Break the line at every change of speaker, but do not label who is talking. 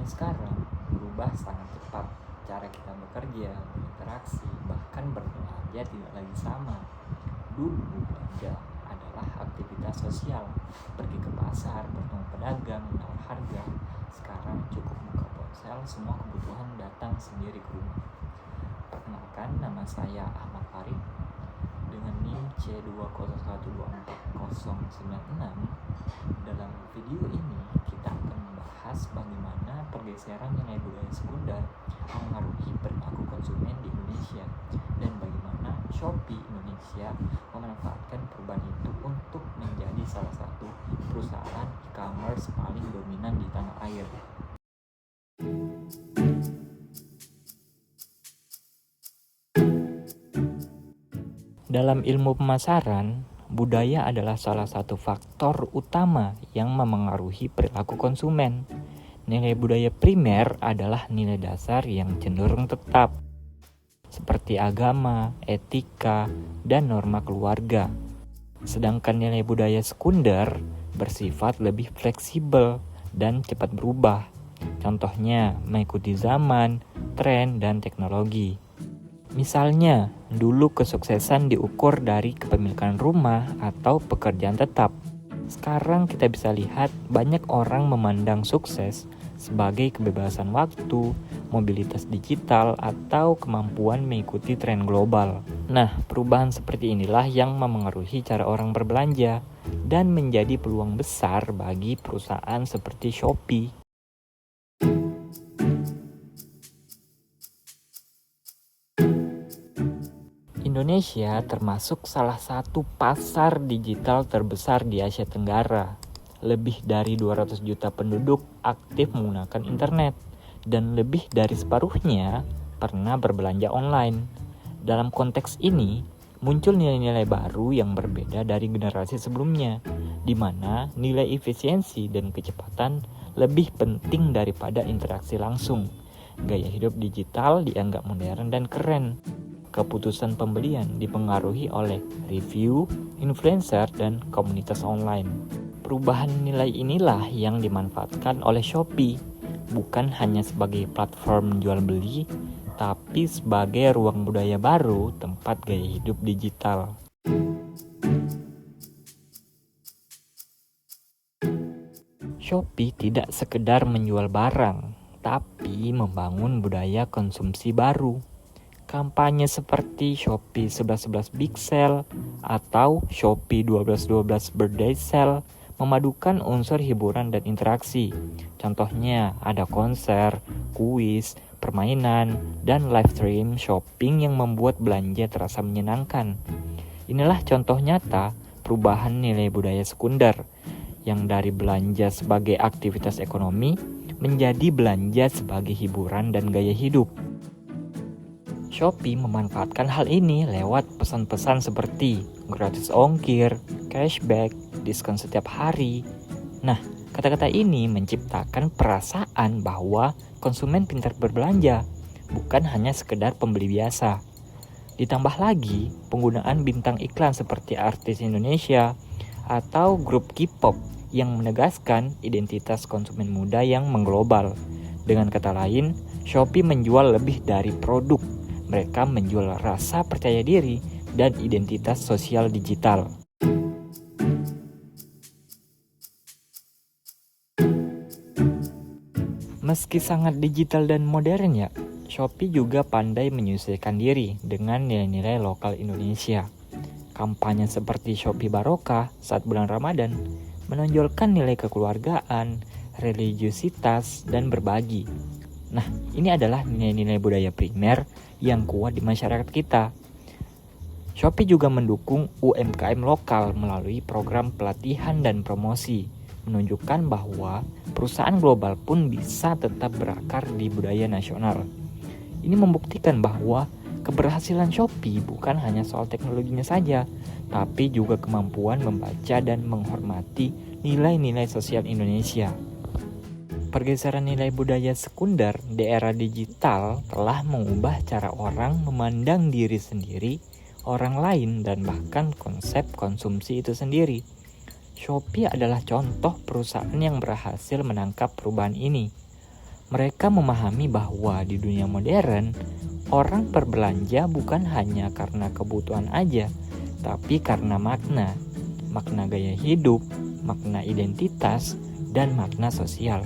sekarang berubah sangat cepat. Cara kita bekerja, berinteraksi, bahkan berbelanja tidak lagi sama. Dulu belanja adalah aktivitas sosial, pergi ke pasar, bertemu pedagang, menawar harga. Sekarang cukup buka ponsel, semua kebutuhan datang sendiri ke rumah. Perkenalkan, nama saya Ahmad Farid dengan NIM C20124096. Dalam video ini kita akan membahas bagaimana pergeseran nilai budaya sekunder mengaruhi perilaku konsumen di Indonesia dan bagaimana Shopee Indonesia memanfaatkan perubahan itu untuk menjadi salah satu perusahaan e-commerce paling dominan di tanah air. Dalam ilmu pemasaran, budaya adalah salah satu faktor utama yang memengaruhi perilaku konsumen. Nilai budaya primer adalah nilai dasar yang cenderung tetap, seperti agama, etika, dan norma keluarga. Sedangkan nilai budaya sekunder bersifat lebih fleksibel dan cepat berubah. Contohnya, mengikuti zaman, tren, dan teknologi. Misalnya, dulu kesuksesan diukur dari kepemilikan rumah atau pekerjaan tetap. Sekarang kita bisa lihat banyak orang memandang sukses sebagai kebebasan waktu, mobilitas digital, atau kemampuan mengikuti tren global. Nah, perubahan seperti inilah yang memengaruhi cara orang berbelanja dan menjadi peluang besar bagi perusahaan seperti Shopee. Indonesia termasuk salah satu pasar digital terbesar di Asia Tenggara. Lebih dari 200 juta penduduk aktif menggunakan internet dan lebih dari separuhnya pernah berbelanja online. Dalam konteks ini, muncul nilai-nilai baru yang berbeda dari generasi sebelumnya, di mana nilai efisiensi dan kecepatan lebih penting daripada interaksi langsung. Gaya hidup digital dianggap modern dan keren. Keputusan pembelian dipengaruhi oleh review, influencer, dan komunitas online. Perubahan nilai inilah yang dimanfaatkan oleh Shopee, bukan hanya sebagai platform jual beli, tapi sebagai ruang budaya baru tempat gaya hidup digital. Shopee tidak sekedar menjual barang, tapi membangun budaya konsumsi baru. Kampanye seperti Shopee 11.11 Big Sale atau Shopee 12.12 Birthday Sale memadukan unsur hiburan dan interaksi. Contohnya ada konser, kuis, permainan, dan live stream shopping yang membuat belanja terasa menyenangkan. Inilah contoh nyata perubahan nilai budaya sekunder yang dari belanja sebagai aktivitas ekonomi menjadi belanja sebagai hiburan dan gaya hidup. Shopee memanfaatkan hal ini lewat pesan-pesan seperti gratis ongkir, cashback, diskon setiap hari. Nah, kata-kata ini menciptakan perasaan bahwa konsumen pintar berbelanja, bukan hanya sekedar pembeli biasa. Ditambah lagi, penggunaan bintang iklan seperti artis Indonesia atau grup K-pop yang menegaskan identitas konsumen muda yang mengglobal. Dengan kata lain, Shopee menjual lebih dari produk. Mereka menjual rasa percaya diri dan identitas sosial digital. Meski sangat digital dan modern ya, Shopee juga pandai menyesuaikan diri dengan nilai-nilai lokal Indonesia. Kampanye seperti Shopee Barokah saat bulan Ramadan menonjolkan nilai kekeluargaan, religiusitas, dan berbagi. Nah, ini adalah nilai-nilai budaya primer yang kuat di masyarakat kita. Shopee juga mendukung UMKM lokal melalui program pelatihan dan promosi, menunjukkan bahwa perusahaan global pun bisa tetap berakar di budaya nasional. Ini membuktikan bahwa keberhasilan Shopee bukan hanya soal teknologinya saja, tapi juga kemampuan membaca dan menghormati nilai-nilai sosial Indonesia. Pergeseran nilai budaya sekunder di era digital telah mengubah cara orang memandang diri sendiri, orang lain, dan bahkan konsep konsumsi itu sendiri. Shopee adalah contoh perusahaan yang berhasil menangkap perubahan ini. Mereka memahami bahwa di dunia modern, orang berbelanja bukan hanya karena kebutuhan aja, tapi karena makna gaya hidup, makna identitas, dan makna sosial.